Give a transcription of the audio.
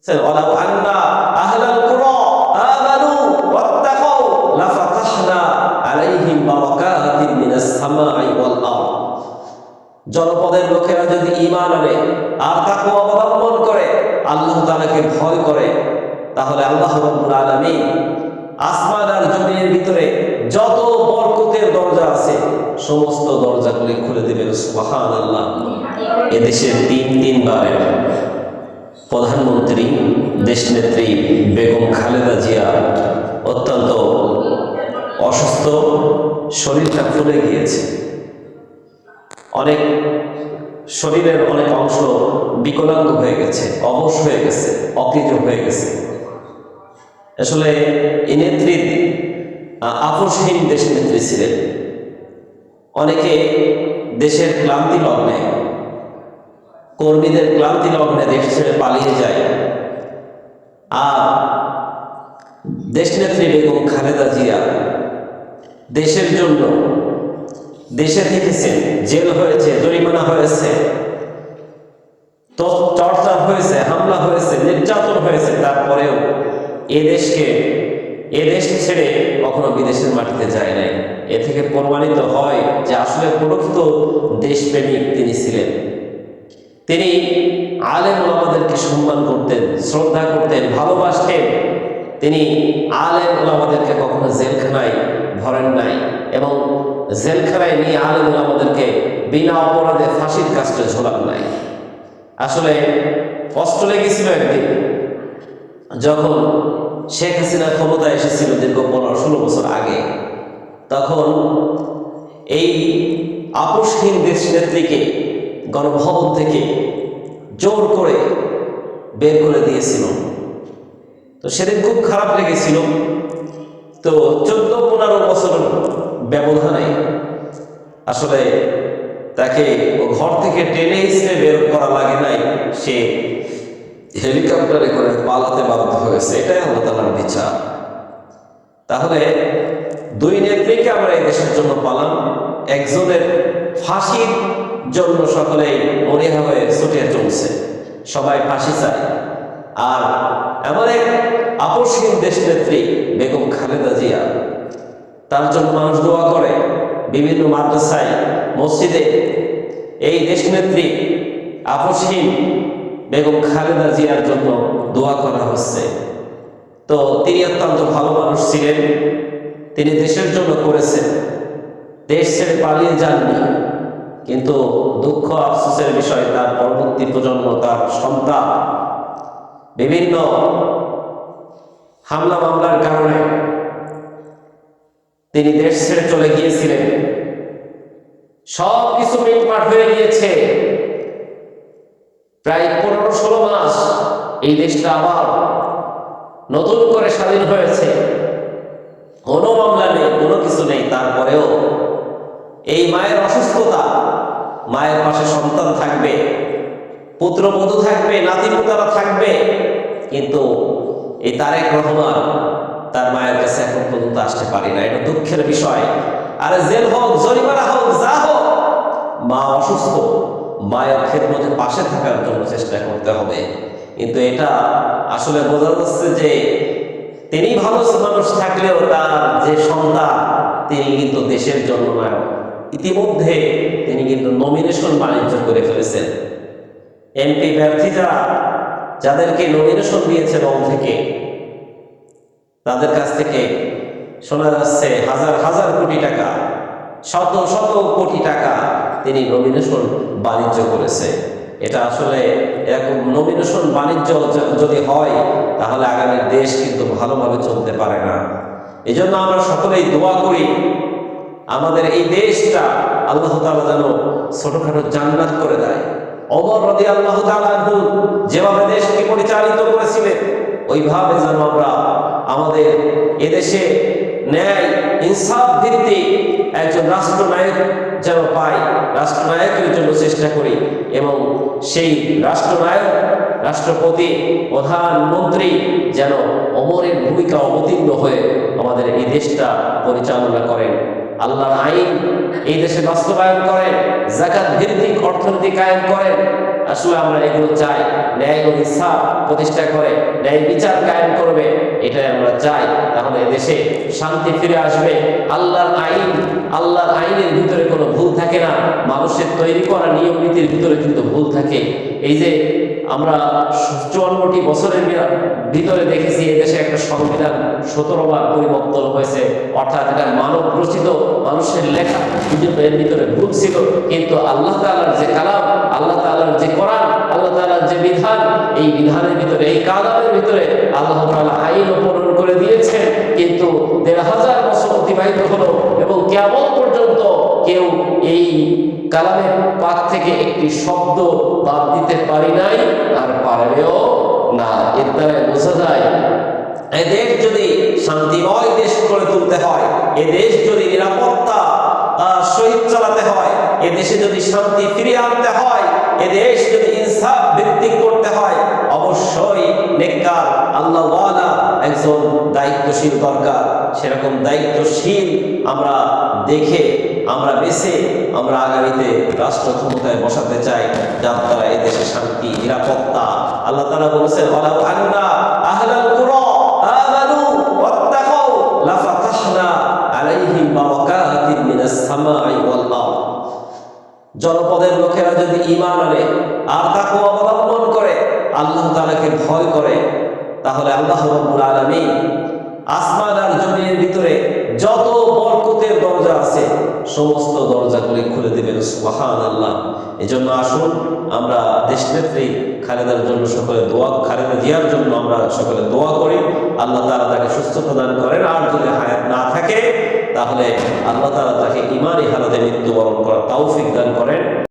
ওয়ালাউ আন্না আহলাল কুরা আমানু ওয়াত্তাকাউ লাফাতাহনা আলাইহিম বারাকাতিন মিনাস সামাই ওয়াল আরদ। জনপদের লোকেরা যদি ঈমান আনে আর তাকওয়া অবলম্বন করে, আল্লাহ তাআলাকে ভয় করে, তাহলে আল্লাহ রাব্বুল আলামিন আসমান আর জমিনের ভিতরে যত বরকতের দরজা আছে সমস্ত দরজাগুলি খুলে দিবেন। সুবহানাল্লাহ। এদেশের তিনবার প্রধানমন্ত্রী দেশনেত্রী বেগম খালেদা জিয়া অত্যন্ত অসুস্থ, শরীরটা ফুলে গিয়েছে, অনেক শরীরের অনেক অংশ বিকলাঙ্গ হয়ে গেছে, অবশ হয়ে গেছে, অকেজ হয়ে গেছে। আসলে এই নেত্রী আপোষহীন দেশ নেত্রী ছিলেন। অনেকে দেশের ক্লান্তি লগ্নে, কর্মীদের ক্লান্তি লগ্নে দেশ ছেড়ে পালিয়ে যায়, আর দেশনেত্রী বেগম খালেদা জিয়া দেশের জন্য দেশে থেকেছেন, জেল হয়েছে, জরিমানা হয়েছে, টর্চার হয়েছে, হামলা হয়েছে, নির্যাতন হয়েছে, তারপরেও এ দেশ ছেড়ে কখনো বিদেশের মাটিতে যায় নাই। এ থেকে প্রমাণিত হয় যে আসলে প্রকৃত দেশপ্রেমিক তিনি ছিলেন। তিনি আলেম ওলামাদেরকে সম্মান করতেন, শ্রদ্ধা করতেন, ভালোবাসতেন। তিনি আলেম ওলামাদেরকে কখনো জেলখানায় ভরেন নাই এবং জেলখানায় নিয়ে আলেম ওলামাদেরকে বিনা অপরাধে ফাঁসির কাস্টে ঝোলান নাই। আসলে কষ্ট লেগেছিল একদিন যখন শেখ হাসিনা ক্ষমতায় এসেছিল দীর্ঘ 15-16 বছর আগে। তখন এই আপোষহীন দেশ নেত্রীকে গণভবন থেকে জোর করে বের করে দিয়েছিল। তো সেদিন খুব খারাপ লেগেছিল। তো 14-15 বছর ব্যবধানে আসলে তাকে ঘর থেকে টেনে হিসেবে বের করা লাগে নাই, সে হেলিকপ্টারে করে পালাতে বাধ্য হয়েছে। এটাই আল্লাহ তাআলার বিচার। তাহলে দুই নেত্রীকে আমরা এই দেশের জন্য পালাম, একজনের ফাঁসির জন্য সকলেই মরিয়া হয়ে ছুটে চলছে, সবাই ফাঁসি চায়। আর এমন এক আপোষহীন দেশ নেত্রী বেগম খালেদা জিয়া, তার জন্য মানুষ দোয়া করে, বিভিন্ন মাদ্রাসায়, মসজিদে এই দেশ নেত্রী আপোষহীন বেগম খালেদা জিয়ার জন্য দোয়া করা হচ্ছে। তো তিনি অত্যন্ত ভালো মানুষ ছিলেন, তিনি দেশের জন্য করেছেন, দেশ ছেড়ে পালিয়ে যাননি। কিন্তু দুঃখ আফসোসের বিষয়, তার পরবর্তী প্রজন্ম, তার সন্তান বিভিন্ন হামলা মামলার কারণে তিনি দেশ ছেড়ে চলে গিয়েছিলেন। সব কিছু মিটমাট হয়ে গিয়েছে। প্রায় 15-16 মাস এই দেশটা আবার নতুন করে স্বাধীন হয়েছে, কোনো মামলা নেই, কোনো কিছু নেই। তারপরেও এই মায়ের অসুস্থতা, মায়ের পাশে সন্তান থাকবে, পুত্রবধূ থাকবে, নাতিপুতারা থাকবে, কিন্তু এই তারেক রহমান তার মায়ের কাছে এখন পর্যন্ত আসতে পারি না। এটা দুঃখের বিষয়। আরে জেল হোক, জরিমানা হোক, যা হোক, মা অসুস্থ, মায়ের খেদমতে পাশে থাকার জন্য চেষ্টা করতে হবে। কিন্তু এটা আসলে বোঝা যাচ্ছে যে তিনি ভালো মানুষ থাকলেও তার যে সন্তান, তিনি কিন্তু দেশের জন্য নায়ক। ইতিমধ্যে তিনি কিন্তু নমিনেশন বাণিজ্য করে ফেলেছেন। এমপি প্রার্থী যাদেরকে নমিনেশন দিয়েছে দল থেকে, তাদের কাছ থেকে শোনা যাচ্ছে হাজার হাজার কোটি টাকা, শত শত কোটি টাকা তিনি নমিনেশন বাণিজ্য করেছে। এটা আসলে এরকম নমিনেশন বাণিজ্য যদি হয়, তাহলে আগামী দেশ কিন্তু ভালোভাবে চলতে পারে না। এই জন্য আমরা সকলেই দোয়া করি, আমাদের এই দেশটা আল্লাহ তাআলা যেন ছোটখাটো জান্নাত করে দেয়। ওমর রাদিয়াল্লাহু তাআলা আনহু যেভাবে দেশকে পরিচালিত করেছিলেন, ওইভাবে যেন আমরা আমাদের এদেশে ন্যায় ইনসাফ ভিত্তিক একজন রাষ্ট্রনায়ক যেন পাই, রাষ্ট্রনায়কের জন্য চেষ্টা করি, এবং সেই রাষ্ট্রনায়ক, রাষ্ট্রপতি, প্রধানমন্ত্রী যেন ওমরের ভূমিকা অবতীর্ণ হয়ে আমাদের এই দেশটা পরিচালনা করেন, আল্লাহর আইন এই দেশে বাস্তবায়ন করেন, যাকাত ভিত্তিক অর্থনীতি কায়েম করেন। আসলে আমরা এগুলো চাই, ন্যায় ও ইনসাফ প্রতিষ্ঠা করে ন্যায় বিচার কায়েম করবে, এটাই আমরা চাই। তাহলে এদেশে শান্তি ফিরে আসবে। আল্লাহর আইনের ভিতরে কোনো ভুল থাকে না, মানুষের তৈরি করা নিয়ম নীতির ভিতরে কিন্তু ভুল থাকে। এই যে আমরা 54টি বছরের ভিতরে দেখেছি এদেশে একটা সংবিধান 17 বার পরিবর্তন হয়েছে, অর্থাৎ এটা মানব রচিত, মানুষের লেখা, কিন্তু এর ভিতরে ভুল ছিল। কিন্তু আল্লাহ তাআলার যে কালাম, আল্লাহ তাআলার যে কোরআন, আল্লাহ তাআলার যে বিধান, এই বিধানের ভিতরে, এই কালামের ভিতরে আল্লাহ তাআলা আইন প্রণয়ন করে দিয়েছেন। কিন্তু 1500 বছর অতিবাহিত হলো এবং কিয়ামত পর্যন্ত কেউ এই কালামের পাক থেকে একটি শব্দ বাদ দিতে পারি নাই, আর পারবেও না। এর দ্বারা বোঝা যায় এদেশ যদি শান্তিময় দেশ করে তুলতে হয়, এদেশ যদি নিরাপত্তা সহিত চালাতে হয়, এদেশে যদি শান্তি ফিরিয়ে আনতে হয়, এদেশ যদি ইনসাফ ভিত্তিক করতে হয়, অবশ্যই নেককার আল্লাহওয়ালা একজন দায়িত্বশীল দরকার। সেরকম দায়িত্বশীল আমরা দেখে, আমরা বেছে আমরা আগামীতে রাষ্ট্র ক্ষমতায় বসাতে চাই, যার দ্বারা এদেশে শান্তি, নিরাপত্তা। আল্লাহ তাআলা বলেছেন, ওয়ালাউ আন্না আহলাল কুরা আমানু ওয়াত্তাকাউ লাফাতাহনা আলাইহিম বারাকাতিন মিনাস সামাই ওয়াল আরদ। জনপদের লোকেরা যদি ঈমান আনে আর তাকওয়া অবলম্বন করে, আল্লাহ তাআলাকে ভয় করে, তাহলে আল্লাহ রাব্বুল আলামিন আসমান আর জমিনের ভিতরে যত বরকতের দরজা আছে সমস্ত দরজাগুলি খুলে দিবেন। সুবহানাল্লাহ। এজন্য আসুন আমরা দেশনেত্রী খালেদার জন্য সকলে দোয়া, খালেদা জিয়ার জন্য আমরা সকলে দোয়া করি, আল্লাহ তাআলা তাকে সুস্থতা দান করেন। আর যদি হায়াত না থাকে তাহলে আল্লাহ তাআলা তাকে ঈমানি হালাতে মৃত্যুবরণ করার তৌফিক দান করেন।